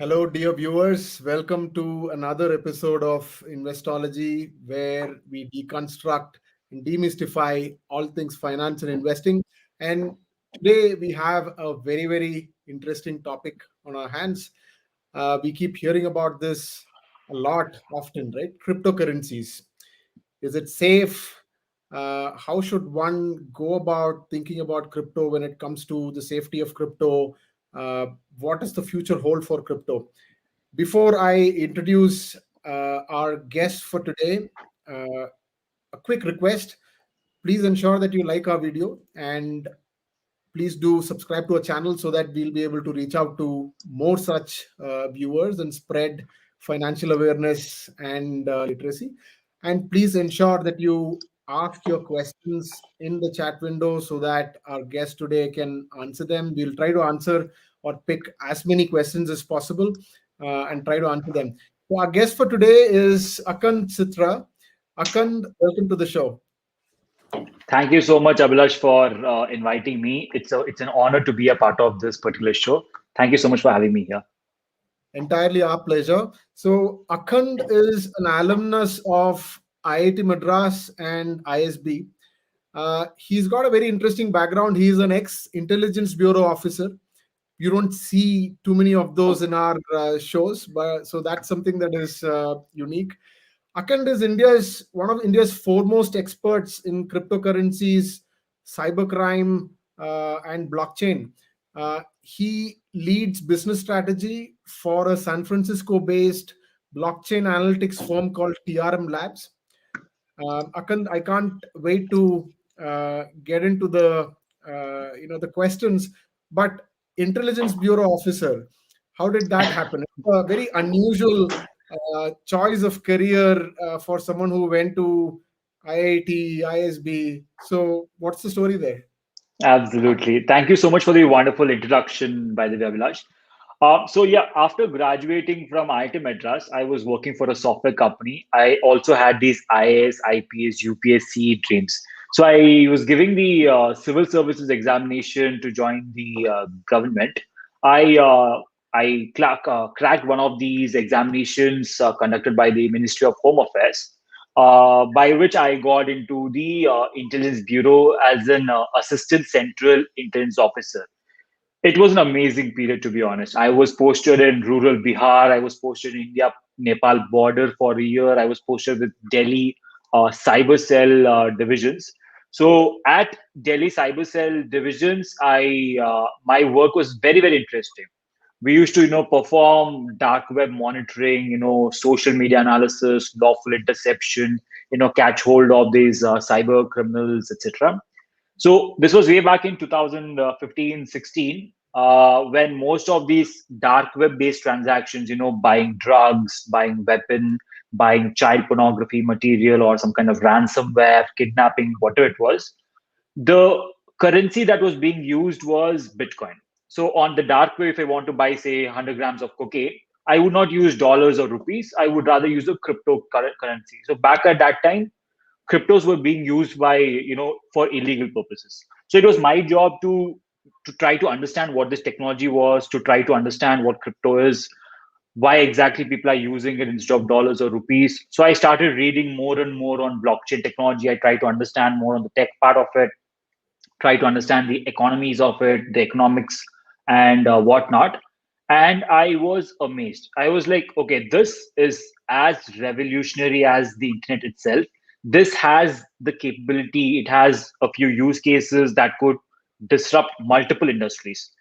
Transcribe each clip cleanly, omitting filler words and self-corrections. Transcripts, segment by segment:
Hello, dear viewers. Welcome to another episode of Investology, where we deconstruct and demystify all things finance and investing. And today we have a very interesting topic on our hands. We keep hearing about this a lot, often, right? Cryptocurrencies. Is it safe? How should one go about thinking about crypto when it comes to the safety of crypto? What does the future hold for crypto? Before I introduce our guest for today, uh, a quick request. Please ensure that you like our video and please do subscribe to our channel so that we'll be able to reach out to more such viewers and spread financial awareness and literacy. And please ensure that you ask your questions in the chat window so that our guest today can answer them. We'll try to answer or pick as many questions as possible and try to answer them. So our guest for today is Akand Sitra. Akand, welcome to the show. Thank you so much, Abhilash, for inviting me. It's an honor to be a part of this particular show. Thank you so much for having me here. Entirely our pleasure. So, Akand is an alumnus of IIT Madras and ISB. He's got a very interesting background. He's an ex-intelligence bureau officer. You don't see too many of those in our shows, but so that's something that is unique. Akand is India's one of India's foremost experts in cryptocurrencies, cybercrime, and blockchain. He leads business strategy for a San Francisco-based blockchain analytics firm called TRM Labs. Akand, I can't wait to get into the the questions. But intelligence bureau officer, how did that happen? It's a very unusual choice of career for someone who went to IIT, ISB. So, what's the story there? Absolutely. Thank you so much for the wonderful introduction, by the way, Abhilash. After graduating from IIT Madras, I was working for a software company. I also had these IAS, IPS, UPSC dreams. So I was giving the civil services examination to join the government. I uh, I cracked one of these examinations conducted by the Ministry of Home Affairs, by which I got into the Intelligence Bureau as an Assistant Central Intelligence Officer. It was an amazing period, to be honest. I was posted in rural Bihar. I was posted in India Nepal border for a year. I was posted with Delhi cyber cell divisions. So at Delhi cyber cell divisions, I my work was very interesting. We used to perform dark web monitoring, social media analysis, lawful interception, catch hold of these cyber criminals, etc. So this was way back in 2015, 16, when most of these dark web based transactions, buying drugs, buying weapon, buying child pornography material or some kind of ransomware, kidnapping, whatever it was, the currency that was being used was Bitcoin. So on the dark web, if I want to buy, say, 100 grams of cocaine, I would not use dollars or rupees. I would rather use a cryptocurrency. So back at that time, cryptos were being used by for illegal purposes. So it was my job to try to understand what this technology was, to try to understand what crypto is, why exactly people are using it instead of dollars or rupees. So I started reading more and more on blockchain technology. I tried to understand more on the tech part of it, try to understand the economies of it, the economics, and whatnot. And I was amazed. I was like, okay, this is as revolutionary as the internet itself. This has the capability, it has a few use cases that could disrupt multiple industries.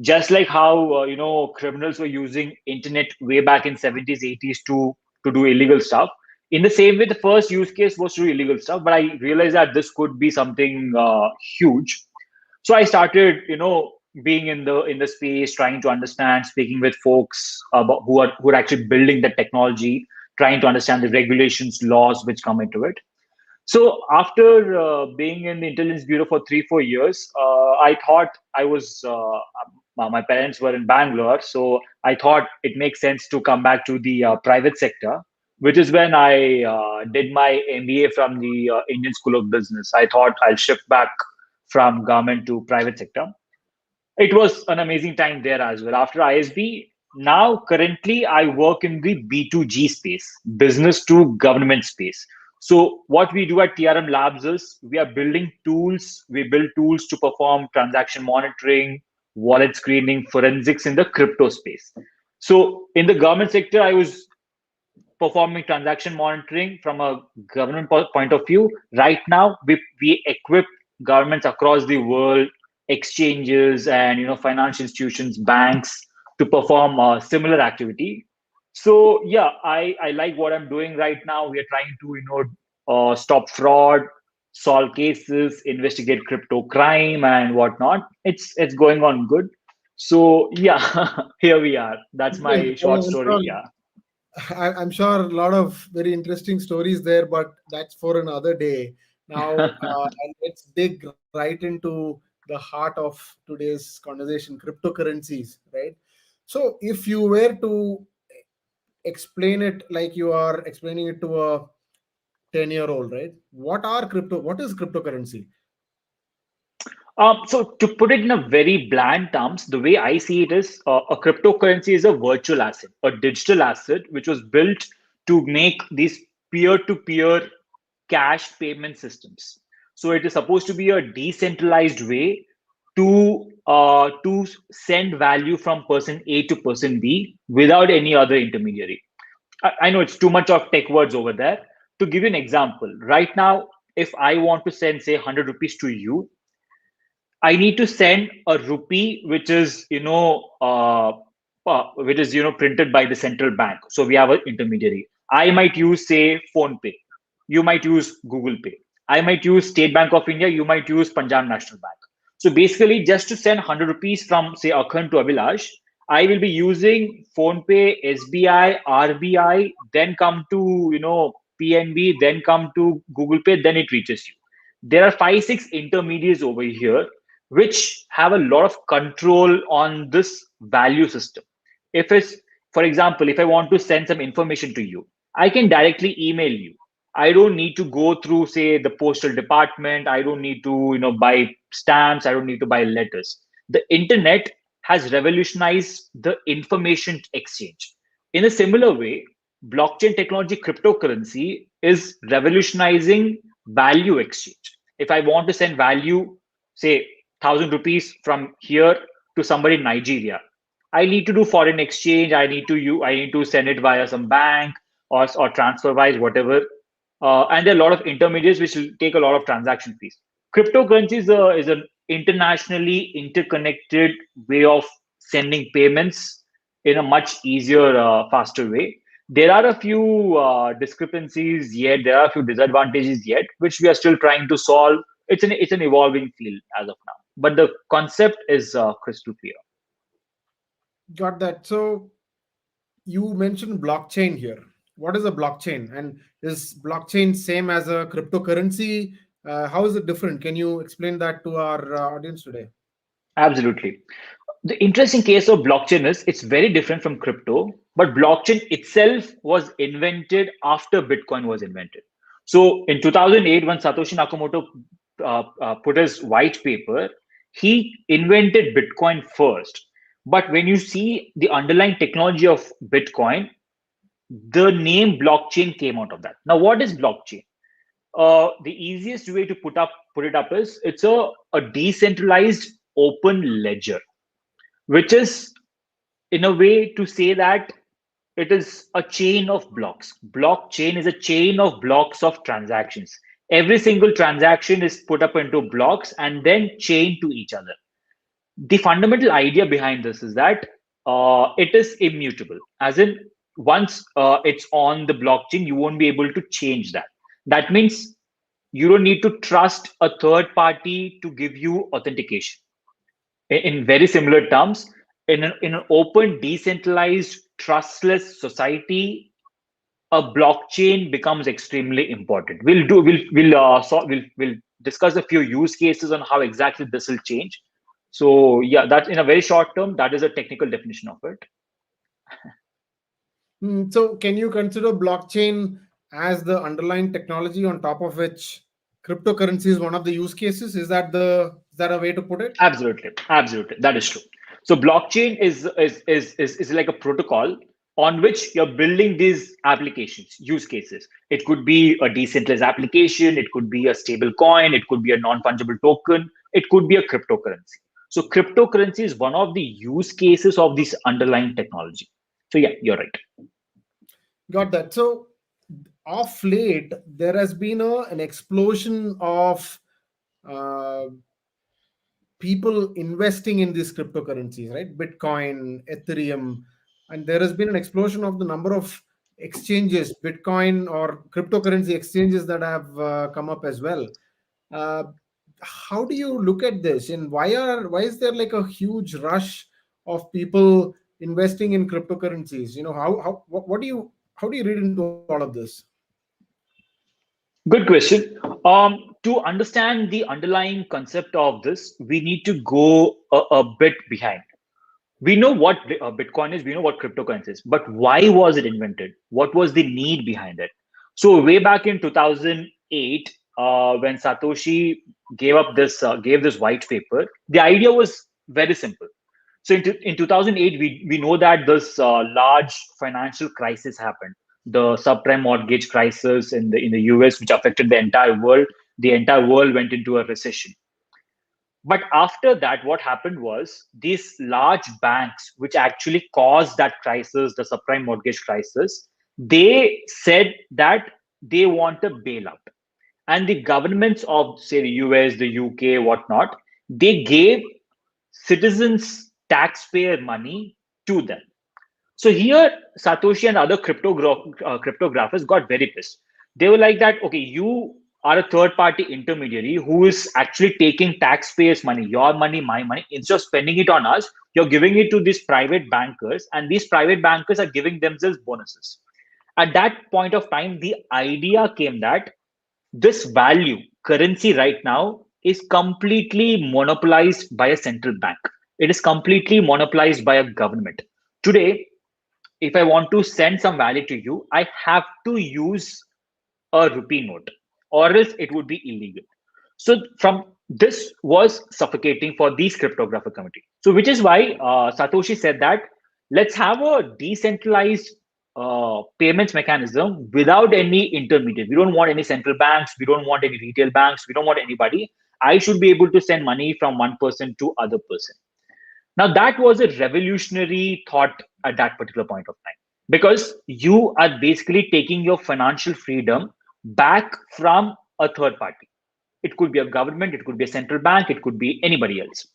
Just like how criminals were using internet way back in 70s, 80s to do illegal stuff. In the same way, the first use case was to do illegal stuff, but I realized that this could be something huge. So I started being in the space, trying to understand, speaking with folks about who are actually building the technology, trying to understand the regulations, laws which come into it. So after being in the intelligence bureau for 3 4 years, I thought I was my parents were in Bangalore, so I thought it makes sense to come back to the private sector, which is when I did my MBA from the Indian School of Business. I thought I'll shift back from government to private sector. It was an amazing time there as well. After ISB, Now, currently, I work in the B2G space, business to government space. So, what we do at TRM Labs is we are building tools. We build tools to perform transaction monitoring, wallet screening, forensics in the crypto space. So, in the government sector, I was performing transaction monitoring from a government point of view. Right now, we equip governments across the world, exchanges, and financial institutions, banks to perform similar activity. So yeah, I like what I'm doing right now. We are trying to stop fraud, solve cases, investigate crypto crime and whatnot. It's going on good. So yeah, here we are. That's Great. my short story. Yeah. I'm sure a lot of very interesting stories there, but that's for another day. Now, and let's dig right into the heart of today's conversation, cryptocurrencies, right? So, if you were to explain it like you are explaining it to a 10-year-old, right? What is cryptocurrency? So to put it in a very bland terms, the way I see it is a cryptocurrency is a virtual asset, a digital asset, which was built to make these peer-to-peer cash payment systems. So it is supposed to be a decentralized way to send value from person A to person B without any other intermediary. I know it's too much of tech words over there. To give you an example, right now, if I want to send, say, 100 rupees to you, I need to send a rupee, which is printed by the central bank. So we have an intermediary. I might use say Phone Pay. You might use Google Pay. I might use State Bank of India. You might use Punjab National Bank. So basically, just to send 100 rupees from say Akand to Abhilash, I will be using Phone Pay, SBI, RBI, then come to PNB, then come to Google Pay, then it reaches you. There are 5 6 intermediaries over here which have a lot of control on this value system. If it's, for example, if I want to send some information to you, I can directly email you. I don't need to go through, say, the postal department. I don't need to, buy stamps. I don't need to buy letters. The internet has revolutionized the information exchange. In a similar way, blockchain technology, cryptocurrency is revolutionizing value exchange. If I want to send value, say 1,000 rupees from here to somebody in Nigeria, I need to do foreign exchange. I need to send it via some bank or transfer wise whatever. And there are a lot of intermediaries which will take a lot of transaction fees. Cryptocurrency is an internationally interconnected way of sending payments in a much easier, faster way. There are a few discrepancies yet. There are a few disadvantages yet, which we are still trying to solve. It's an evolving field as of now, but the concept is crystal clear. Got that. So, you mentioned blockchain here. What is a blockchain? And is blockchain same as a cryptocurrency? How is it different? Can you explain that to our audience today? Absolutely. The interesting case of blockchain is it's very different from crypto, but blockchain itself was invented after Bitcoin was invented. So in 2008, when Satoshi Nakamoto put his white paper, he invented Bitcoin first. But when you see the underlying technology of Bitcoin, the name blockchain came out of that. Now, what is blockchain? The easiest way to put it up is it's a decentralized open ledger, which is in a way to say that it is a chain of blocks. Blockchain is a chain of blocks of transactions. Every single transaction is put up into blocks and then chained to each other. The fundamental idea behind this is that it is immutable, as in once it's on the blockchain, you won't be able to change that. That means you don't need to trust a third party to give you authentication. In very similar terms, in an open, decentralized, trustless society, a blockchain becomes extremely important. We'll discuss a few use cases on how exactly this will change. So yeah, that's in a very short term. That is a technical definition of it. So, can you consider blockchain as the underlying technology on top of which cryptocurrency is one of the use cases? Is that a way to put it? Absolutely, absolutely, that is true. So blockchain is like a protocol on which you're building these applications, use cases. It could be a decentralized application, it could be a stable coin, it could be a non-fungible token, it could be a cryptocurrency. So cryptocurrency is one of the use cases of this underlying technology. So yeah, you're right. Got that. So, of late, there has been an explosion of uh, people investing in these cryptocurrencies, right? Bitcoin, Ethereum, and there has been an explosion of the number of exchanges, Bitcoin or cryptocurrency exchanges that have come up as well. Uh, how do you look at this, and why is there like a huge rush of people investing in cryptocurrencies? What do you how do you read into all of this? Good question. To understand the underlying concept of this, we need to go a bit behind. We know what Bitcoin is, we know what cryptocurrency is, but why was it invented? What was the need behind it? So way back in 2008, when Satoshi gave this white paper, the idea was very simple. So in 2008, we know that this large financial crisis happened, the subprime mortgage crisis in the US, which affected the entire world. The entire world went into a recession. But after that, what happened was these large banks, which actually caused that crisis, the subprime mortgage crisis, they said that they want a bailout. And the governments of, say, the US, the UK, whatnot, they gave citizens' taxpayer money to them. So here, Satoshi and other cryptographers got very pissed. They were like that, okay, you are a third party intermediary who is actually taking taxpayers' money, your money, my money, instead of spending it on us, you're giving it to these private bankers, and these private bankers are giving themselves bonuses. At that point of time, the idea came that this value, currency right now, is completely monopolized by a central bank. It is completely monopolized by a government. Today, if I want to send some value to you, I have to use a rupee note, or else it would be illegal. So from this was suffocating for these cryptographer committee. So which is why Satoshi said that let's have a decentralized payments mechanism without any intermediate. We don't want any central banks. We don't want any retail banks. We don't want anybody. I should be able to send money from one person to other person. Now, that was a revolutionary thought at that particular point of time because you are basically taking your financial freedom back from a third party. It could be a government, it could be a central bank, it could be anybody else.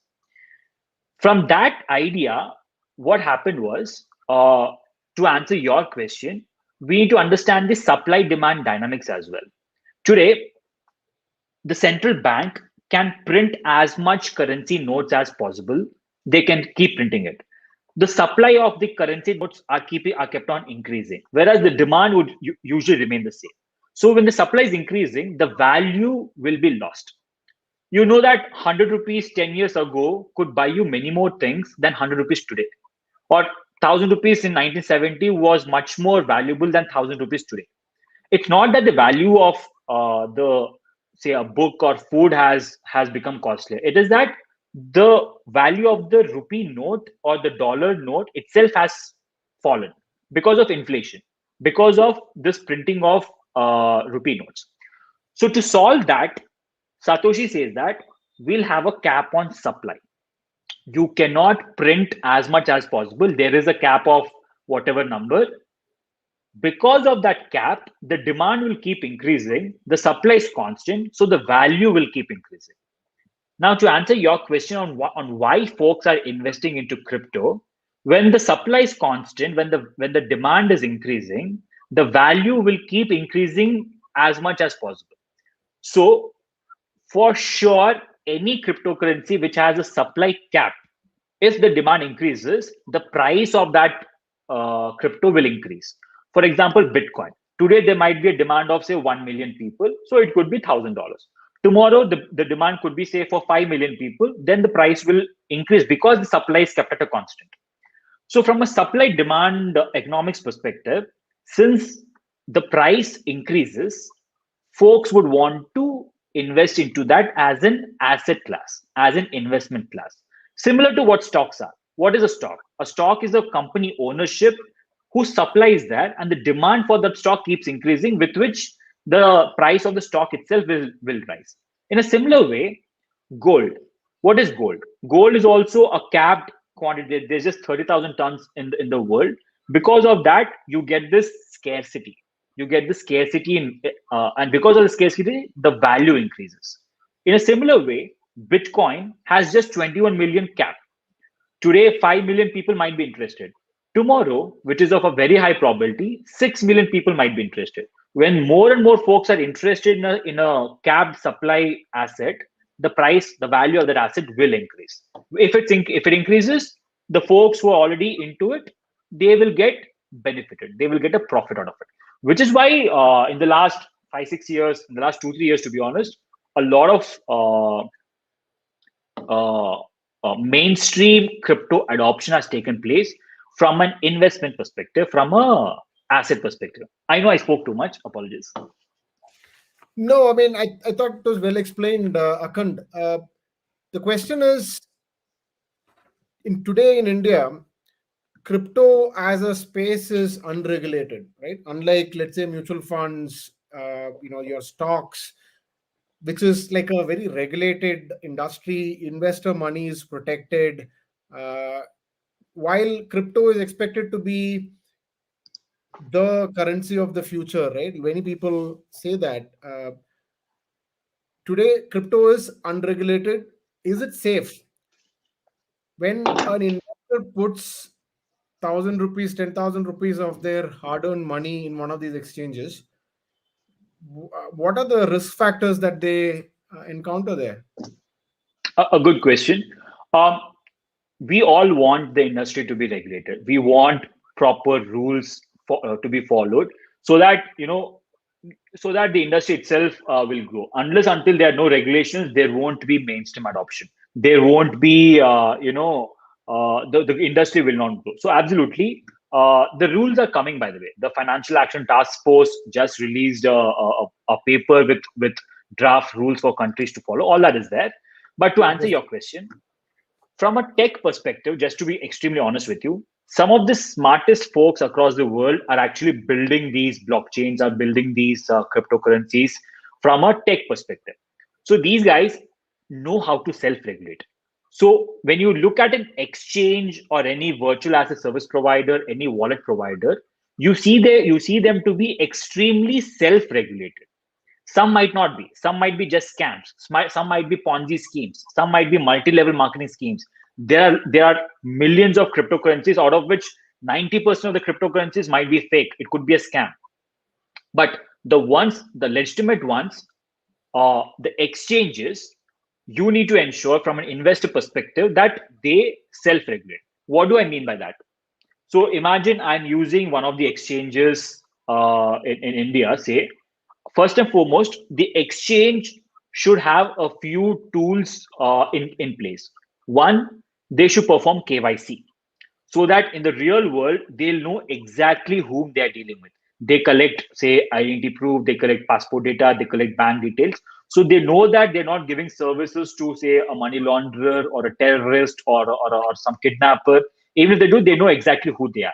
From that idea, what happened was to answer your question, we need to understand the supply demand dynamics as well. Today, the central bank can print as much currency notes as possible. They can keep printing it. The supply of the currency notes are kept on increasing, whereas the demand would usually remain the same. So when the supply is increasing, the value will be lost. You know that 100 rupees 10 years ago could buy you many more things than 100 rupees today. Or 1000 rupees in 1970 was much more valuable than 1000 rupees today. It's not that the value of the, say, a book or food has become costlier. It is that the value of the rupee note or the dollar note itself has fallen because of inflation, because of this printing of rupee notes. So to solve that, Satoshi says that we'll have a cap on supply. You cannot print as much as possible. There is a cap of whatever number. Because of that cap, the demand will keep increasing, the supply is constant, so the value will keep increasing. Now, to answer your question on why folks are investing into crypto, when the supply is constant, when the demand is increasing, the value will keep increasing as much as possible. So, for sure, any cryptocurrency which has a supply cap, if the demand increases, the price of that crypto will increase. For example, Bitcoin. Today, there might be a demand of, say, 1 million people. So it could be $1,000. Tomorrow, the demand could be, say, for 5 million people. Then the price will increase because the supply is kept at a constant. So, from a supply demand economics perspective, since the price increases, folks would want to invest into that as an asset class, as an investment class, similar to what stocks are. What is a stock? A stock is a company ownership who supplies that, and the demand for that stock keeps increasing, with which the price of the stock itself will rise. In a similar way, gold. What is gold? Gold is also a capped quantity. There's just 30,000 tons in the world. Because of that, you get this scarcity. You get the scarcity, and because of the scarcity, the value increases. In a similar way, Bitcoin has just 21 million cap. Today, 5 million people might be interested. Tomorrow, which is of a very high probability, 6 million people might be interested. When more and more folks are interested in a capped supply asset, the price, the value of that asset will increase. If it increases, the folks who are already into it, they will get benefited. They will get a profit out of it. Which is why in the last 5 6 years, in the last 2 3 years, to be honest, a lot of mainstream crypto adoption has taken place from an investment perspective, from a asset perspective. I know I spoke too much. Apologies. No, I mean, I thought it was well explained, Akand. The question is, today in India, crypto as a space is unregulated, right? Unlike, let's say, mutual funds, your stocks, which is like a very regulated industry. Investor money is protected. Uh, while crypto is expected to be the currency of the future, right? Many people say that. Today, crypto is unregulated. Is it safe? When an investor puts 1,000 rupees, 10,000 rupees of their hard-earned money in one of these exchanges, what are the risk factors that they encounter there? A good question. Um, we all want the industry to be regulated. We want proper rules to be followed, so that so that the industry itself will grow. Unless until there are no regulations, there won't be mainstream adoption. There won't be, the industry will not grow. So absolutely, the rules are coming. By the way, the Financial Action Task Force just released a paper with draft rules for countries to follow. All that is there. But to answer your question, from a tech perspective, just to be extremely honest with you, some of the smartest folks across the world are actually building these blockchains, are building these cryptocurrencies from a tech perspective. So these guys know how to self-regulate. So when you look at an exchange or any virtual asset service provider, any wallet provider, you see them to be extremely self-regulated. Some might not be. Some might be just scams. Some might be Ponzi schemes. Some might be multi-level marketing schemes. There are millions of cryptocurrencies, out of which 90% of the cryptocurrencies might be fake. It could be a scam. But the legitimate ones, the exchanges, you need to ensure from an investor perspective that they self-regulate. What do I mean by that? So imagine I'm using one of the exchanges in India, say. First and foremost, the exchange should have a few tools in place. One, they should perform KYC, so that in the real world, they'll know exactly whom they're dealing with. They collect, say, identity proof, they collect passport data, they collect bank details. So they know that they're not giving services to, say, a money launderer or a terrorist or some kidnapper. Even if they do, they know exactly who they are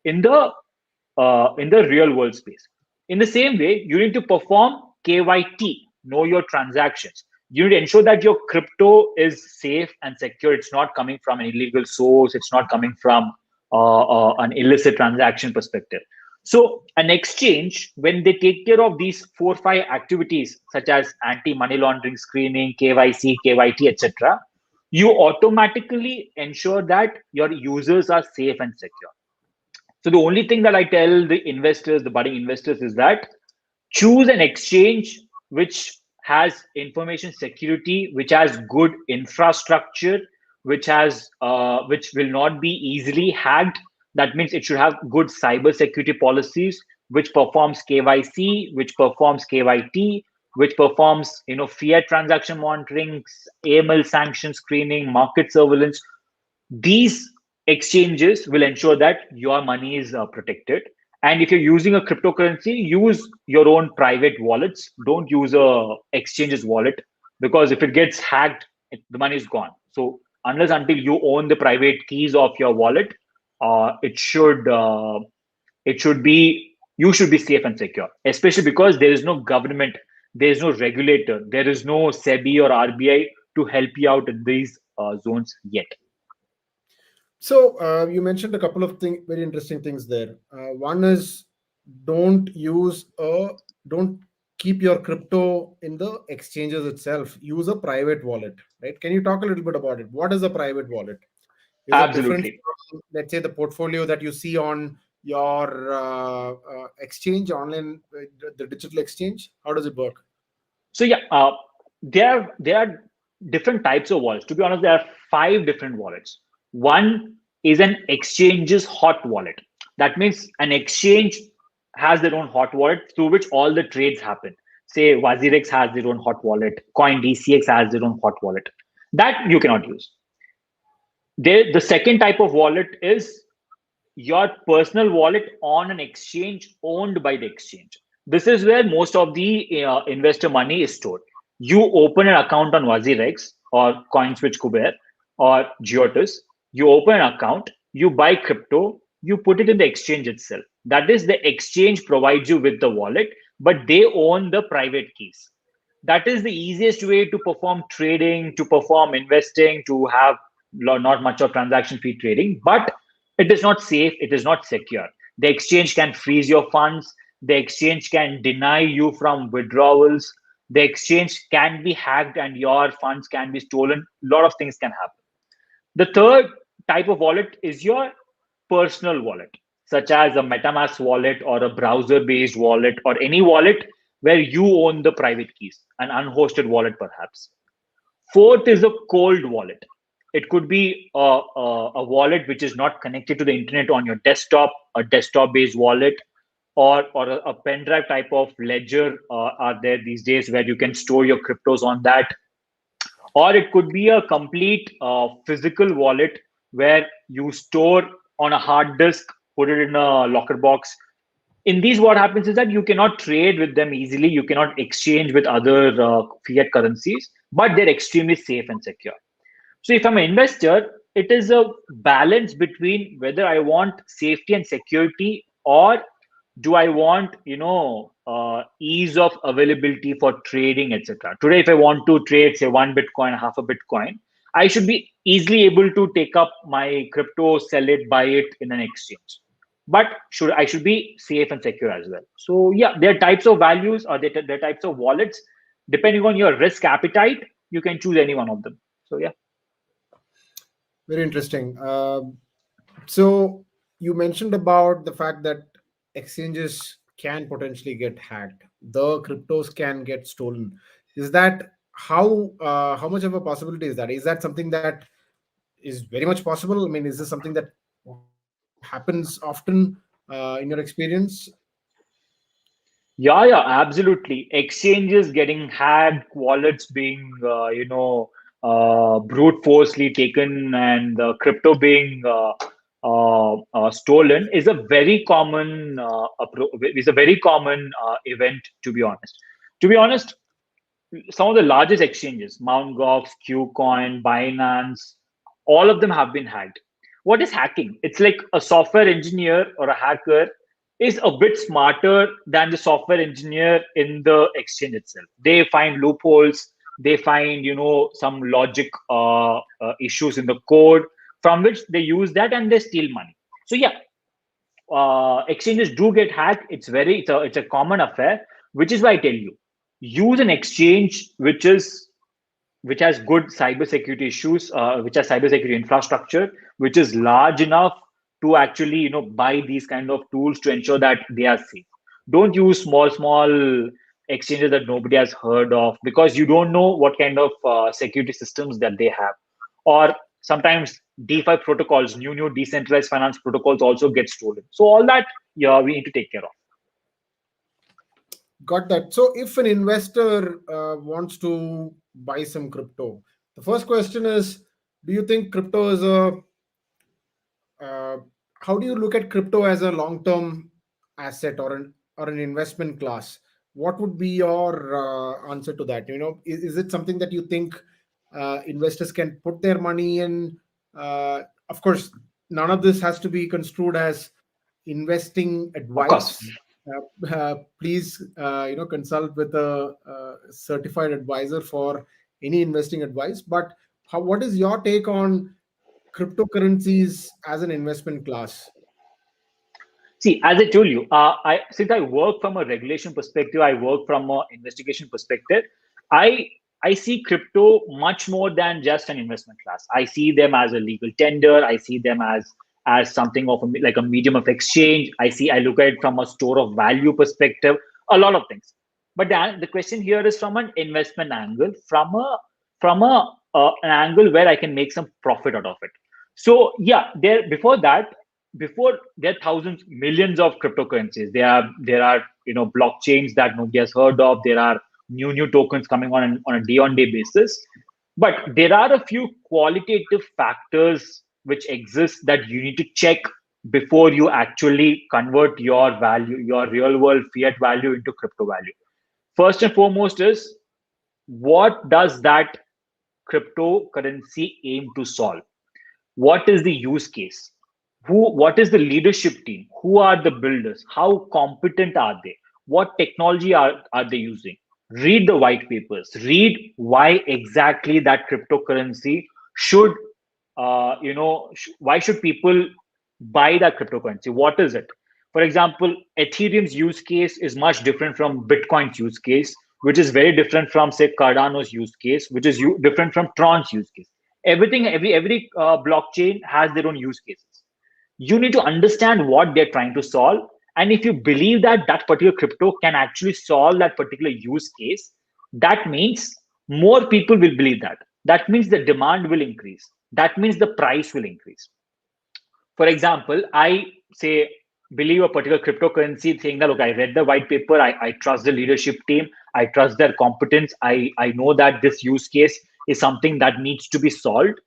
in the real world space. In the same way, you need to perform KYT, know your transactions. You need to ensure that your crypto is safe and secure. It's not coming from an illegal source. It's not coming from an illicit transaction perspective. So an exchange, when they take care of these 4 5 activities, such as anti-money laundering screening, KYC, KYT, etc., you automatically ensure that your users are safe and secure. So the only thing that I tell the investors, the budding investors, is that choose an exchange which has information security, which has good infrastructure, which will not be easily hacked. That means it should have good cyber security policies, which performs KYC, which performs KYT, which performs fiat transaction monitoring, AML sanction screening, market surveillance. These exchanges will ensure that your money is protected. And if you're using a cryptocurrency, use your own private wallets. Don't use a exchange's wallet, because if it gets hacked, the money is gone. So unless until you own the private keys of your wallet, it should be you should be safe and secure, especially because there is no government, there is no regulator, there is no SEBI or RBI to help you out in these zones yet. So you mentioned a couple of very interesting things there. One is don't use a don't keep your crypto in the exchanges itself. Use a private wallet, right? Can you talk a little bit about it? What is a private wallet? Is it different Absolutely. from, let's say, the portfolio that you see on your exchange online, the digital exchange? How does it work? So yeah, there are different types of wallets. To be honest, there are five different wallets. One is an exchange's hot wallet. That means an exchange has their own hot wallet through which all the trades happen. Say Wazirex has their own hot wallet, CoinDCX has their own hot wallet. That you cannot use. The second type of wallet is your personal wallet on an exchange owned by the exchange. This is where most of the investor money is stored. You open an account on WaziRex or CoinSwitch Kuber or Geotus. You open an account, you buy crypto, you put it in the exchange itself. That is, the exchange provides you with the wallet, but they own the private keys. That is the easiest way to perform trading, to perform investing, to have not much of transaction fee trading, but it is not safe, it is not secure. The exchange can freeze your funds, the exchange can deny you from withdrawals, the exchange can be hacked and your funds can be stolen. A lot of things can happen. The third type of wallet is your personal wallet, such as a MetaMask wallet or a browser based wallet or any wallet where you own the private keys, an unhosted wallet perhaps. Fourth is a cold wallet. It could be a wallet which is not connected to the internet on your desktop, a desktop based wallet, or a pen drive type of ledger are there these days where you can store your cryptos on that. Or it could be a complete physical wallet where you store on a hard disk, put it in a locker box. In these, what happens is that you cannot trade with them easily, you cannot exchange with other fiat currencies, but they're extremely safe and secure. So if I'm an investor, it is a balance between whether I want safety and security, or do I want, ease of availability for trading, etc. Today, if I want to trade, say, one Bitcoin, half a Bitcoin, I should be easily able to take up my crypto, sell it, buy it in an exchange. But I should be safe and secure as well. So yeah, there are types of values, or there are types of wallets. Depending on your risk appetite, you can choose any one of them. So yeah. Very interesting. So you mentioned about the fact that exchanges can potentially get hacked. The cryptos can get stolen. Is that how much of a possibility is that? Is that something that is very much possible? I mean, is this something that happens often in your experience? Yeah, absolutely. Exchanges getting hacked, wallets being, brute forcefully taken, and crypto being stolen is a very common event. To be honest, some of the largest exchanges, Mt. Gox, Qcoin, Binance, all of them have been hacked. What is hacking? It's like a software engineer or a hacker is a bit smarter than the software engineer in the exchange itself. They find loopholes, they find some logic issues in the code from which they use that and they steal money. So yeah, exchanges do get hacked. It's a common affair, which is why I tell you, use an exchange which has good cybersecurity issues, which has cybersecurity infrastructure, which is large enough to actually buy these kind of tools to ensure that they are safe. Don't use small exchanges that nobody has heard of, because you don't know what kind of security systems that they have. Or sometimes DeFi protocols, new decentralized finance protocols also get stolen. So all that, yeah, we need to take care of. Got that. So if an investor wants to buy some crypto, the first question is, do you think crypto is a uh, how do you look at crypto as a long-term asset or an investment class? What would be your answer to that? Is it something that you think investors can put their money in. Of course, none of this has to be construed as investing Of course. advice. Please, consult with a, certified advisor for any investing advice. But what is your take on cryptocurrencies as an investment class? See, as I told you, I since I work from a regulation perspective, I work from an investigation perspective. I I see crypto much more than just an investment class. I see them as a legal tender. I see them as something of like a medium of exchange. I look at it from a store of value perspective. A lot of things. But the question here is from an investment angle, from an angle where I can make some profit out of it. So yeah, there before there are thousands, millions of cryptocurrencies. There are blockchains that nobody has heard of. There are new tokens coming on a day-on-day basis. But there are a few qualitative factors which exist that you need to check before you actually convert your value, your real world fiat value into crypto value. First and foremost is what does that cryptocurrency aim to solve? What is the use case? What is the leadership team? Who are the builders? How competent are they? What technology are they using? Read the white papers. Read why exactly that cryptocurrency should why should people buy that cryptocurrency? What is it? For example, Ethereum's use case is much different from Bitcoin's use case, which is very different from, say, Cardano's use case, which is different from Tron's use case. Every blockchain has their own use cases. You need to understand what they're trying to solve, and if you believe that that particular crypto can actually solve that particular use case, that means more people will believe that. That means the demand will increase. That means the price will increase. For example, I say believe a particular cryptocurrency, saying that, look, I read the white paper, I trust the leadership team, I trust their competence, I know that this use case is something that needs to be solved.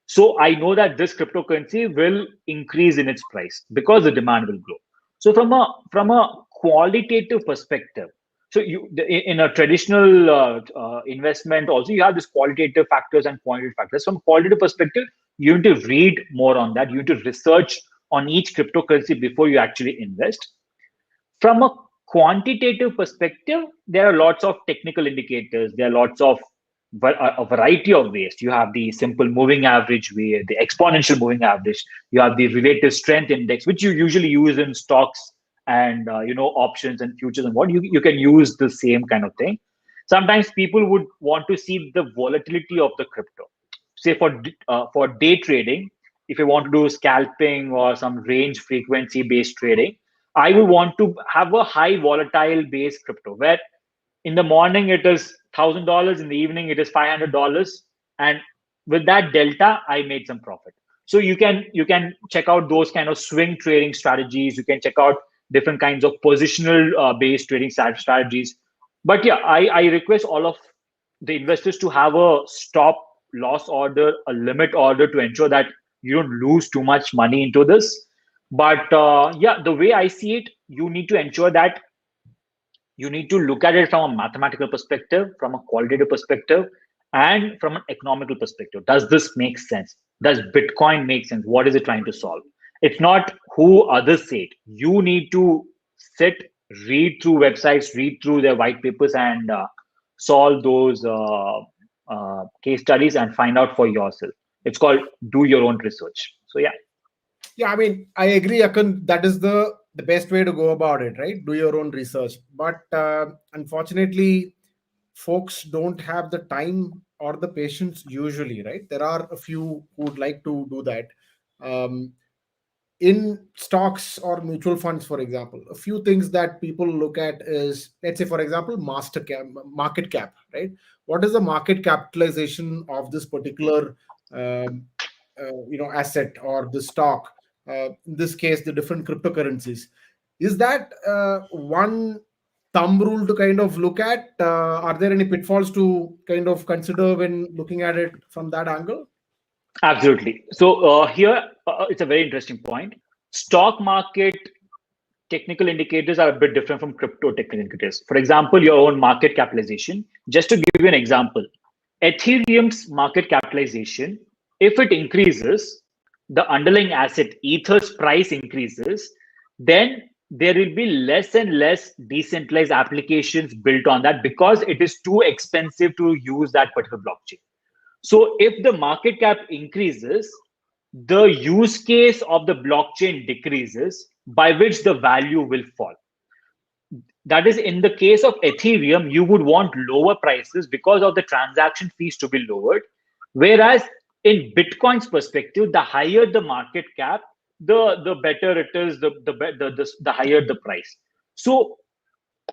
So I know that this cryptocurrency will increase in its price because the demand will grow. So from a qualitative perspective, so in a traditional investment also you have this qualitative factors and quantitative factors. From a qualitative perspective, you need to read more on that. You need to research on each cryptocurrency before you actually invest. From a quantitative perspective, there are lots of technical indicators. There are lots of a variety of ways. You have the simple moving average way, the exponential moving average. You have the relative strength index, which you usually use in stocks and options and futures and what you can use the same kind of thing. Sometimes people would want to see the volatility of the crypto. Say for day trading, if you want to do scalping or some range frequency based trading, I would want to have a high volatile based crypto where in the morning it is $1,000, in the evening it is $500, and with that delta I made some profit. So you can check out those kind of swing trading strategies. You can check out different kinds of positional based trading strategies. But yeah, I request all of the investors to have a stop loss order, a limit order, to ensure that you don't lose too much money into this. But yeah, the way I see it, you need to ensure that you need to look at it from a mathematical perspective, from a qualitative perspective, and from an economical perspective. Does this make sense? Does Bitcoin make sense? What is it trying to solve? It's not who others say it. You need to sit, read through websites, read through their white papers, and solve those case studies and find out for yourself. It's called do your own research. So yeah. Yeah, I mean, I agree, Akand. That is the best way to go about it, right? Do your own research. But unfortunately, folks don't have the time or the patience usually, right? There are a few who would like to do that. Um, in stocks or mutual funds, for example, a few things that people look at is, let's say, for example, master cap, market cap, right? What is the market capitalization of this particular asset or the stock? In this case, the different cryptocurrencies. Is that one thumb rule to kind of look at? Are there any pitfalls to kind of consider when looking at it from that angle? Absolutely. So here it's a very interesting point. Stock market technical indicators are a bit different from crypto technical indicators. For example, your own market capitalization. Just to give you an example, Ethereum's market capitalization, if it increases, the underlying asset Ether's price increases, then there will be less and less decentralized applications built on that because it is too expensive to use that particular blockchain. So if the market cap increases, the use case of the blockchain decreases, by which the value will fall. That is, in the case of Ethereum, you would want lower prices because of the transaction fees to be lowered. Whereas in Bitcoin's perspective, the higher the market cap, the better it is, the higher the price. So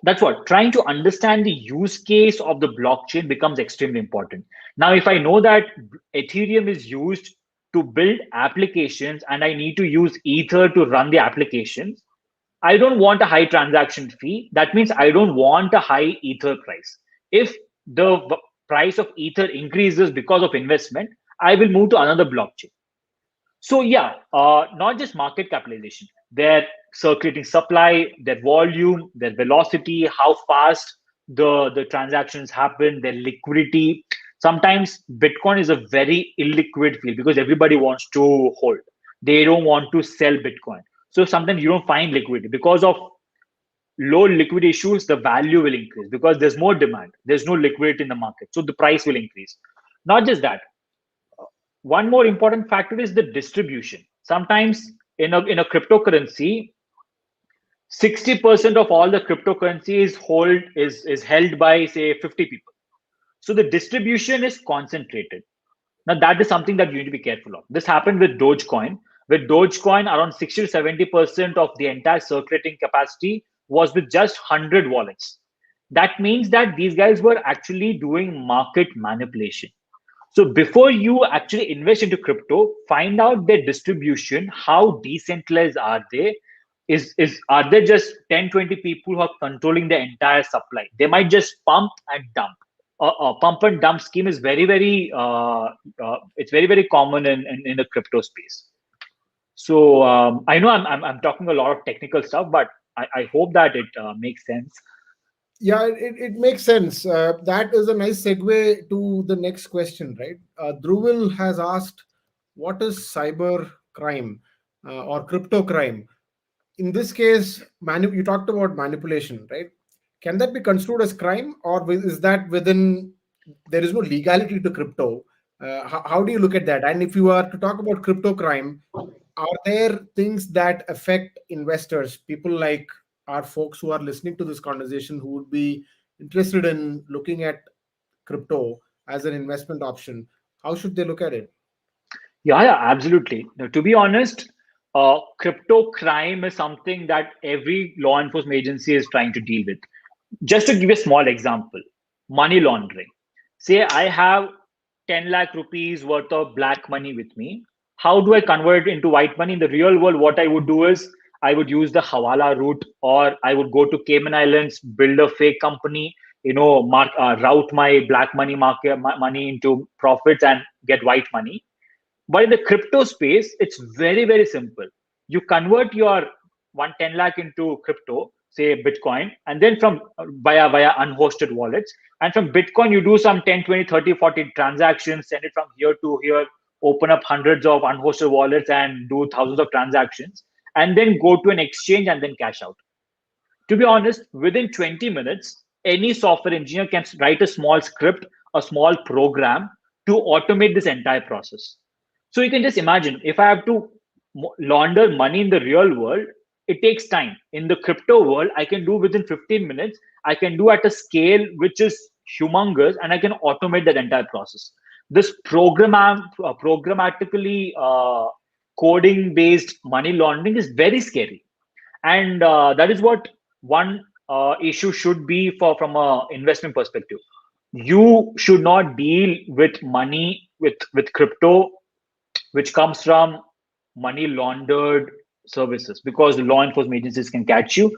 that's what trying to understand the use case of the blockchain becomes extremely important. Now, if I know that Ethereum is used to build applications and I need to use Ether to run the applications, I don't want a high transaction fee. That means I don't want a high Ether price. If the price of Ether increases because of investment, I will move to another blockchain. So yeah, not just market capitalization, their circulating supply, their volume, their velocity, how fast the transactions happen, their liquidity. Sometimes Bitcoin is a very illiquid field because everybody wants to hold. They don't want to sell Bitcoin. So sometimes you don't find liquidity because of low liquid issues. The value will increase because there's more demand. There's no liquidity in the market, so the price will increase. Not just that, one more important factor is the distribution. Sometimes in a cryptocurrency, 60% of all the cryptocurrency is held by say 50 people. So the distribution is concentrated. Now that is something that you need to be careful of. This happened with Dogecoin. With Dogecoin, around 60 to 70% of the entire circulating capacity was with just 100 wallets. That means that these guys were actually doing market manipulation. So before you actually invest into crypto, find out their distribution. How decentralized are they? Is Are there just 10, 20 people who are controlling the entire supply? They might just pump and dump. A pump and dump scheme is it's very very common in the crypto space. So I know I'm talking a lot of technical stuff, but I hope that it makes sense. Yeah, it makes sense. That is a nice segue to the next question, right? Dhruvil has asked, what is cyber crime or crypto crime? In this case, you talked about manipulation, right? Can that be construed as crime, or is that within, there is no legality to crypto? How do you look at that? And if you are to talk about crypto crime, are there things that affect investors, people like our folks who are listening to this conversation who would be interested in looking at crypto as an investment option? How should they look at it? Yeah, yeah, absolutely. Now, to be honest, crypto crime is something that every law enforcement agency is trying to deal with. Just to give a small example, money laundering. Say I have 10 lakh rupees worth of black money with me. How do I convert it into white money? In the real world, what I would do is I would use the Hawala route, or I would go to Cayman Islands, build a fake company, route my black money money into profits and get white money. But in the crypto space, it's very, very simple. You convert your 110 lakh into crypto, say Bitcoin, and then from via unhosted wallets. And from Bitcoin, you do some 10, 20, 30, 40 transactions, send it from here to here, open up hundreds of unhosted wallets and do thousands of transactions, and then go to an exchange and then cash out. To be honest, within 20 minutes, any software engineer can write a small script, a small program to automate this entire process. So you can just imagine, if I have to launder money in the real world, it takes time. In the crypto world, I can do within 15 minutes. I can do at a scale which is humongous, and I can automate that entire process. This programmatically coding based money laundering is very scary, and that is what one issue should be for from a investment perspective. You should not deal with money with crypto which comes from money laundered services, because the law enforcement agencies can catch you.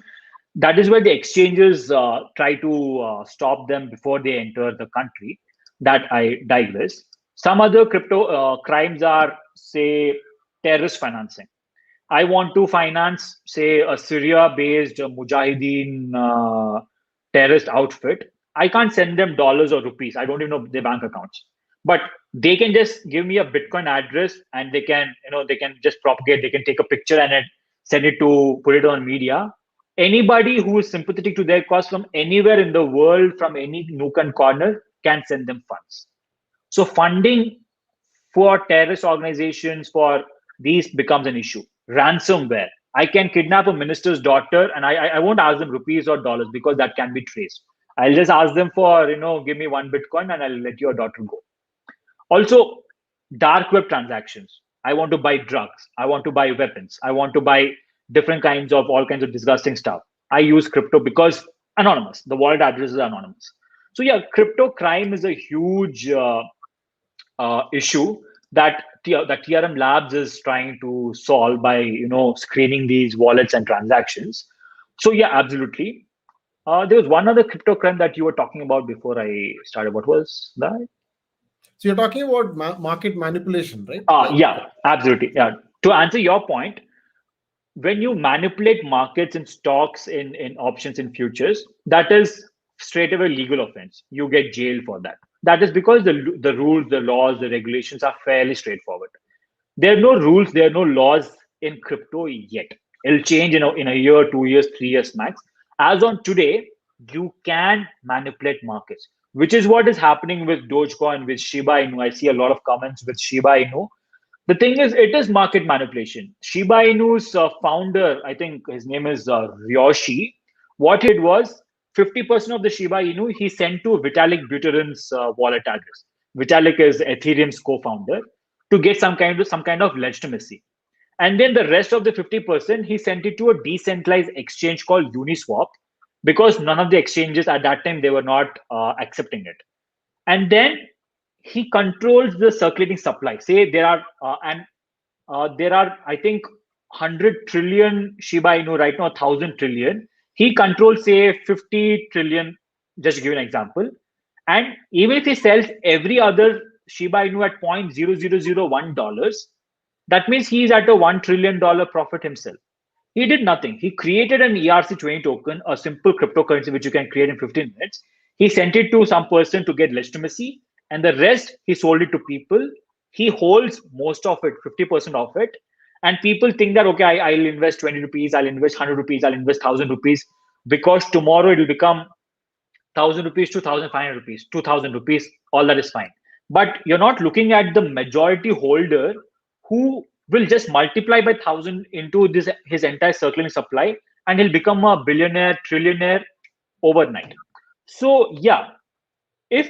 That is where the exchanges try to stop them before they enter the country. That I digress. Some other crypto crimes are, say, terrorist financing. I want to finance, say, a Syria based Mujahideen terrorist outfit. I can't send them dollars or rupees. I don't even know their bank accounts. But they can just give me a Bitcoin address, and they can, they can just propagate. They can take a picture and send it to put it on media. Anybody who is sympathetic to their cause from anywhere in the world, from any nook and corner, can send them funds. So funding for terrorist organizations, for these, becomes an issue. Ransomware. I can kidnap a minister's daughter, and I won't ask them rupees or dollars, because that can be traced. I'll just ask them for, give me one Bitcoin and I'll let your daughter go. Also, dark web transactions. I want to buy drugs. I want to buy weapons. I want to buy different kinds of all kinds of disgusting stuff. I use crypto because anonymous. The wallet address is anonymous. So yeah, crypto crime is a huge issue that TRM Labs is trying to solve by screening these wallets and transactions. So yeah, absolutely. There was one other crypto crime that you were talking about before I started. What was that? So you're talking about market manipulation, right? Yeah, absolutely. Yeah. To answer your point, when you manipulate markets in stocks, in options, in futures, that is straight away legal offense. You get jailed for that. That is because the rules, the laws, the regulations are fairly straightforward. There are no rules, there are no laws in crypto yet. It'll change in a year, 2 years, 3 years max. As on today, you can manipulate markets, which is what is happening with Dogecoin, with Shiba Inu. I see a lot of comments with Shiba Inu. The thing is, it is market manipulation. Shiba Inu's founder, I think his name is Ryoshi. What he did was 50% of the Shiba Inu he sent to Vitalik Buterin's wallet address. Vitalik is Ethereum's co-founder, to get some kind of legitimacy. And then the rest of the 50% he sent it to a decentralized exchange called Uniswap, because none of the exchanges at that time, they were not accepting it. And then he controls the circulating supply. Say there are, I think, 100 trillion Shiba Inu right now, 1,000 trillion. He controls, say, 50 trillion, just to give you an example. And even if he sells every other Shiba Inu at $0.0001, that means he is at a $1 trillion profit himself. He did nothing. He created an ERC20 token, a simple cryptocurrency which you can create in 15 minutes. He sent it to some person to get legitimacy, and the rest he sold it to people. He holds most of it, 50% of it. And people think that, okay, I'll invest 20 rupees, I'll invest 100 rupees, I'll invest 1,000 rupees, because tomorrow it will become 1,000 rupees, 2,500 rupees, 2,000 rupees, all that is fine. But you're not looking at the majority holder, who will just multiply by 1,000 into his entire circulating supply, and he'll become a billionaire, trillionaire overnight. So yeah, if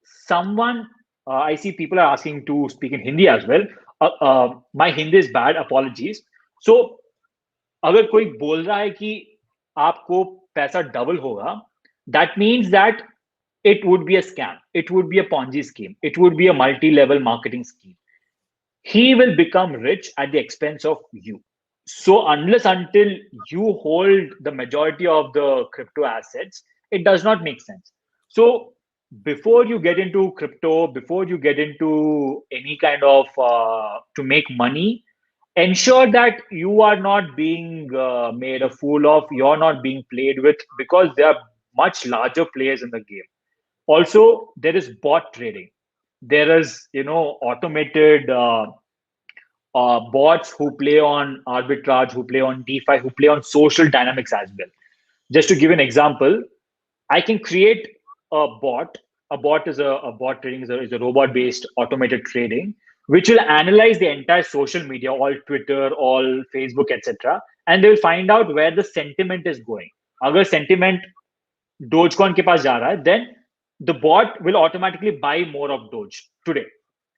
someone, I see people are asking to speak in Hindi as well. My Hindi is bad, apologies. So अगर कोई बोल रहा है कि आपको पैसा double होगा, that means that it would be a scam, it would be a Ponzi scheme, it would be a multi-level marketing scheme. He will become rich at the expense of you. So unless until you hold the majority of the crypto assets, it does not make sense. So before you get into crypto, before you get into any kind of to make money, ensure that you are not being made a fool of, you're not being played with, because there are much larger players in the game. Also, there is bot trading. There is, automated bots who play on arbitrage, who play on DeFi, who play on social dynamics as well. Just to give an example, I can create a bot. A bot is a bot trading is a robot based automated trading, which will analyze the entire social media, all Twitter, all Facebook, etc., and they will find out where the sentiment is going. Agar sentiment Dogecoin ke paas ja raha hai, then the bot will automatically buy more of Doge today.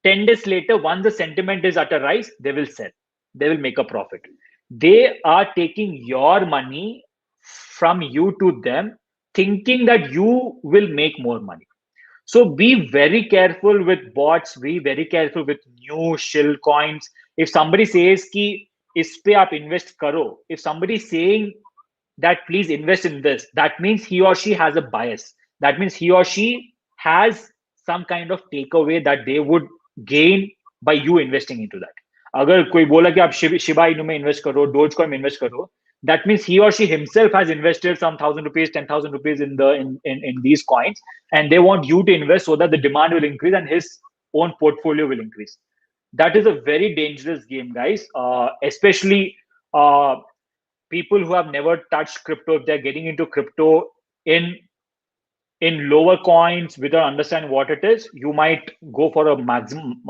10 days later, once the sentiment is at a rise, they will sell. They will make a profit. They are taking your money from you to them, thinking that you will make more money. So be very careful with bots. Be very careful with new shill coins. If somebody says ki is pe aap invest karo, if somebody is saying that please invest in this, that means he or she has a bias. That means he or she has some kind of takeaway that they would gain by you investing into that. अगर कोई बोला कि आप Shiba Inu में invest करो, dose coin में invest करो, That means he or she himself has invested some 1,000 rupees, 10,000 rupees in these coins, and they want you to invest so that the demand will increase and his own portfolio will increase. That is a very dangerous game, guys. Especially people who have never touched crypto, if they're getting into crypto in in lower coins without understanding what it is, you might go for a maximum.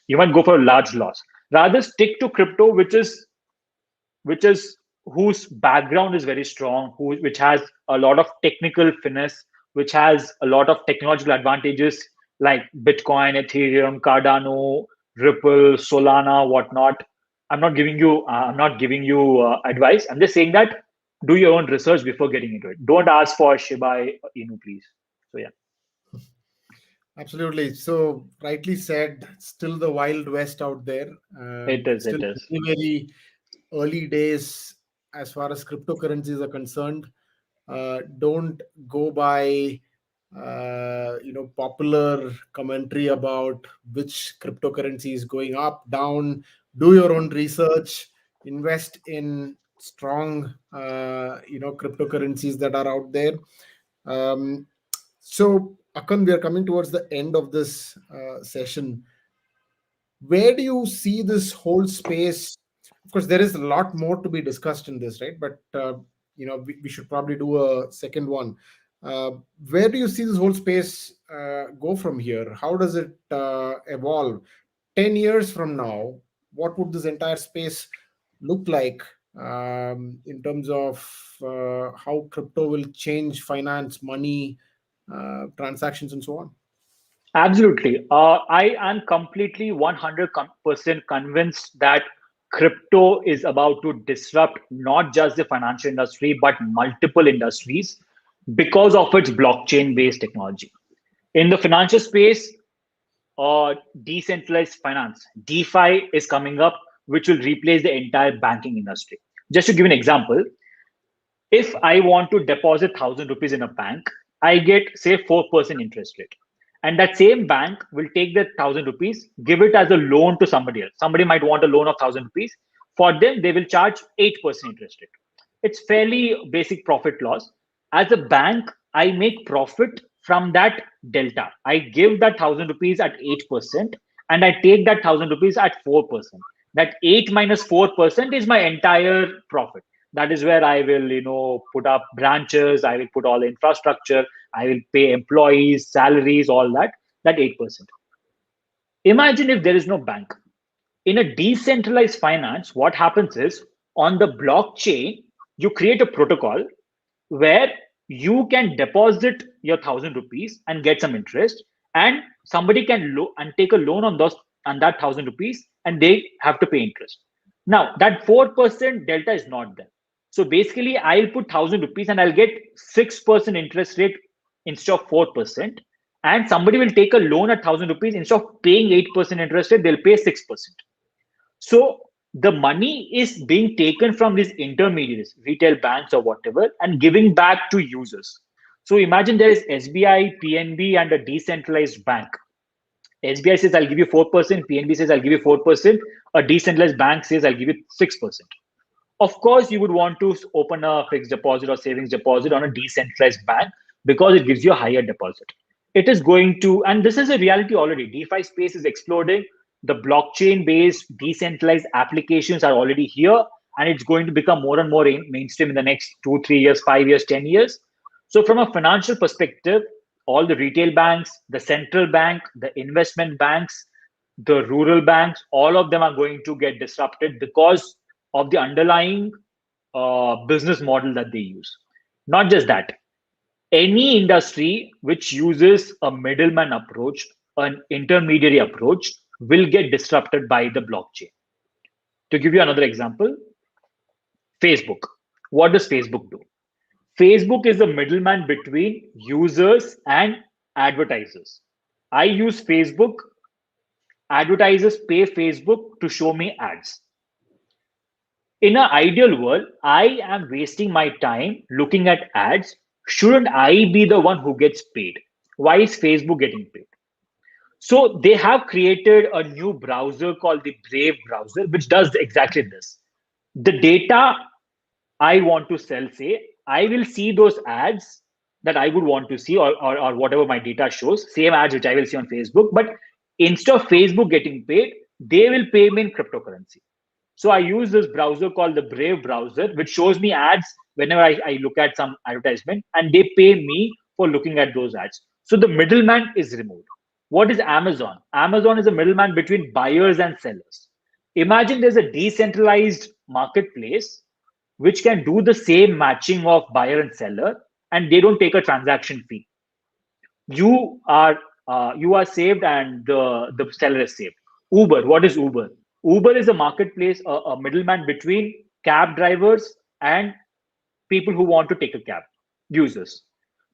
You might go for a large loss. Rather, stick to crypto, which is whose background is very strong, which has a lot of technical finesse, which has a lot of technological advantages like Bitcoin, Ethereum, Cardano, Ripple, Solana, whatnot. I'm not giving you advice. I'm just saying that do your own research before getting into it. Don't ask for Shiba Inu, please. So yeah, Absolutely. So rightly said, still the wild west out there. it is. Still It is. very, very early days as far as cryptocurrencies are concerned. Don't go by popular commentary about which cryptocurrency is going up, down. Do your own research. Invest in strong cryptocurrencies that are out there. Um, so, Akan, we are coming towards the end of this session. Where do you see this whole space? Of course, there is a lot more to be discussed in this, right? But we should probably do a second one. Uh, where do you see this whole space go from here? How does it evolve? 10 years from now, what would this entire space look like in terms of how crypto will change finance, money, transactions, and so on? Absolutely. I am completely 100% convinced that crypto is about to disrupt not just the financial industry, but multiple industries because of its blockchain based technology. In the financial space, decentralized finance, DeFi, is coming up, which will replace the entire banking industry. Just to give an example, if I want to deposit 1,000 rupees in a bank, I get say 4% interest rate. And that same bank will take the 1,000 rupees, give it as a loan to somebody else. Somebody might want a loan of 1,000 rupees. For them, they will charge 8% interest rate. It's fairly basic profit loss. As a bank, I make profit from that delta. I give that 1,000 rupees at 8%, and I take that 1,000 rupees at 4%. That 8 minus 4% is my entire profit. That is where I will put up branches, I will put all the infrastructure, I will pay employees salaries, all that 8%. Imagine if there is no bank. In a decentralized finance, what happens is, on the blockchain you create a protocol where you can deposit your 1,000 rupees and get some interest, and somebody can and take a loan on those on that 1,000 rupees, and they have to pay interest. Now that 4% delta is not there. So basically, I'll put 1,000 rupees and I'll get 6% interest rate instead of 4%. And somebody will take a loan at 1,000 rupees, instead of paying 8% interest rate, they'll pay 6%. So the money is being taken from these intermediaries, retail banks or whatever, and giving back to users. So imagine there is SBI, PNB, and a decentralized bank. SBI says I'll give you 4%, PNB says I'll give you 4%, a decentralized bank says I'll give you 6%. Of course, you would want to open a fixed deposit or savings deposit on a decentralized bank because it gives you a higher deposit. It is going to, and this is a reality already. DeFi space is exploding. The blockchain based decentralized applications are already here, and it's going to become more and more mainstream in the next 2, 3 years, 5 years, 10 years. So, from a financial perspective, all the retail banks, the central bank, the investment banks, the rural banks, all of them are going to get disrupted because of the underlying business model that they use. Not just that, any industry which uses a middleman approach, an intermediary approach, will get disrupted by the blockchain. To give you another example, Facebook. What does Facebook do? Facebook is the middleman between users and advertisers. I use Facebook, advertisers pay Facebook to show me ads. In an ideal world, I am wasting my time looking at ads. Shouldn't I be the one who gets paid? Why is Facebook getting paid? So they have created a new browser called the Brave browser, which does exactly this. The data I want to sell, say, I will see those ads that I would want to see, or whatever my data shows, same ads which I will see on Facebook. But instead of Facebook getting paid, they will pay me in cryptocurrency. So I use this browser called the Brave browser, which shows me ads whenever I look at some advertisement, and they pay me for looking at those ads. So the middleman is removed. What is Amazon? Amazon is a middleman between buyers and sellers. Imagine there's a decentralized marketplace which can do the same matching of buyer and seller, and they don't take a transaction fee. You are saved, and the seller is saved. Uber, what is Uber? Uber is a marketplace, a middleman between cab drivers and people who want to take a cab, users.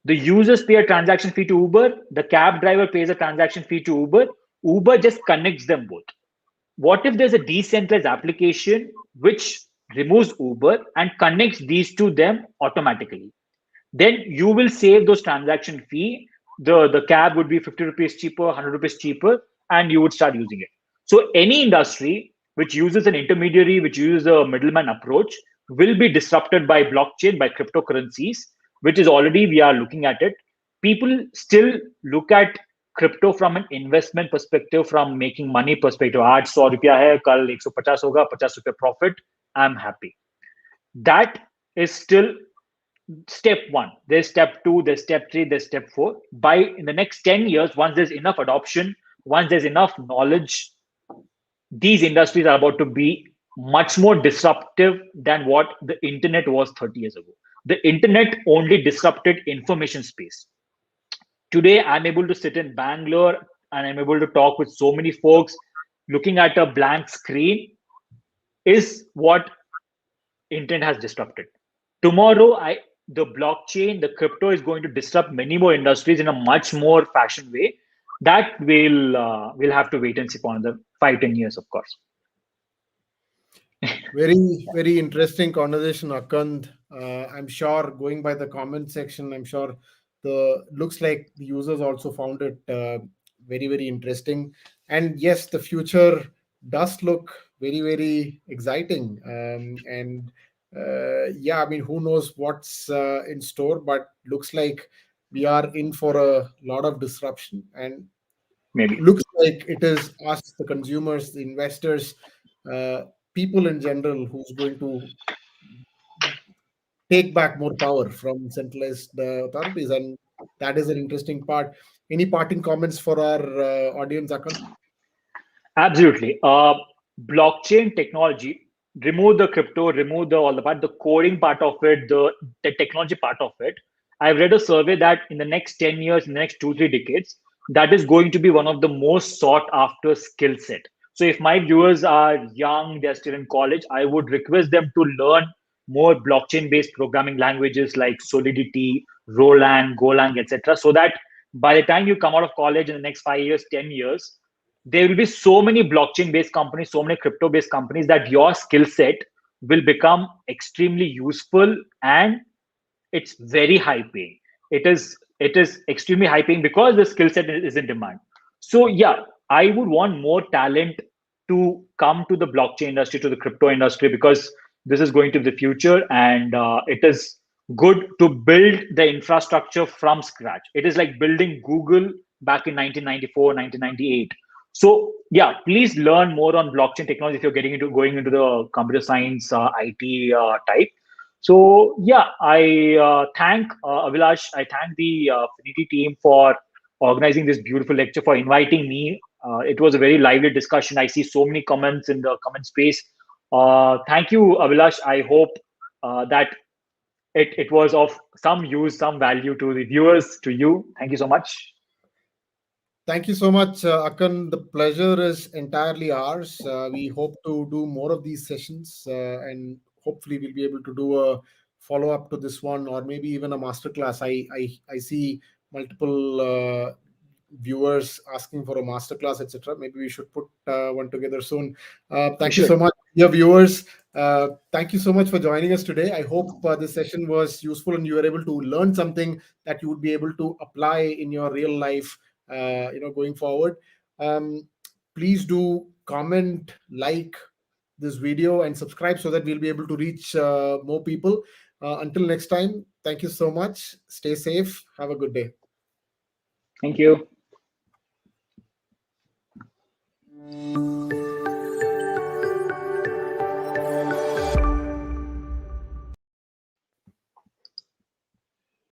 The users pay a transaction fee to Uber, the cab driver pays a transaction fee to Uber. Uber just connects them both. What if there's a decentralized application which removes Uber and connects these to them automatically? Then you will save those transaction fee. The cab would be 50 rupees cheaper, 100 rupees cheaper, and you would start using it. So any industry which uses an intermediary, which uses a middleman approach, will be disrupted by blockchain, by cryptocurrencies, which is already we are looking at it. People still look at crypto from an investment perspective, from making money perspective. आज 100 रुपया है, कल 150 होगा, 50 रुपया profit, I'm happy. That is still step one. There's step two, there's step three, there's step four. By in the next 10 years, once there's enough adoption, once there's enough knowledge, these industries are about to be much more disruptive than what the internet was 30 years ago. The internet only disrupted information space. Today, I'm able to sit in Bangalore and I'm able to talk with so many folks. Looking at a blank screen is what internet has disrupted. Tomorrow, the blockchain, the crypto is going to disrupt many more industries in a much more fashion way. That we'll have to wait and see for another 5-10 years, of course. Very, very interesting conversation, Akand. I'm sure going by the comment section, I'm sure the looks like the users also found it very, very interesting. And yes, the future does look very, very exciting. And yeah, I mean, who knows what's in store, but looks like we are in for a lot of disruption. And Maybe. looks like it is us, the consumers, the investors, uh, people in general, who's going to take back more power from centralized authorities. And that is an interesting part. Any parting comments for our audience, Akant? Absolutely. Blockchain technology, remove the crypto, remove the all the part, the coding part of it, the technology part of it. I've read a survey that in the next 10 years, in the next 2-3 decades, that is going to be one of the most sought after skill set. So if my viewers are young, they're still in college, I would request them to learn more blockchain based programming languages like Solidity, Roland, Golang, etc. So that by the time you come out of college in the next 5 years, 10 years, there will be so many blockchain based companies, so many crypto based companies, that your skill set will become extremely useful, and it's very high paying. It is extremely high paying because the skill set is in demand. So yeah, I would want more talent to come to the blockchain industry, to the crypto industry, because this is going to be the future, and it is good to build the infrastructure from scratch. It is like building Google back in 1994, 1998. So yeah, please learn more on blockchain technology if you're going into the computer science, IT type. So yeah, I thank Abhilash. I thank the Finity team for organizing this beautiful lecture, for inviting me. It was a very lively discussion. I see so many comments in the comment space. Thank you, Abhilash. I hope that it was of some use, some value to the viewers, to you. Thank you so much. Thank you so much, Akan. The pleasure is entirely ours. We hope to do more of these sessions, and hopefully we'll be able to do a follow up to this one, or maybe even a masterclass. I see multiple viewers asking for a masterclass, etc. Maybe we should put one together soon. We Thank you so should. much, dear viewers. Thank you so much for joining us today. I hope this session was useful and you were able to learn something that you would be able to apply in your real life, going forward. um, Please do comment, like, this video and subscribe so that we'll be able to reach more people. Until next time, thank you so much. Stay safe. Have a good day. Thank you.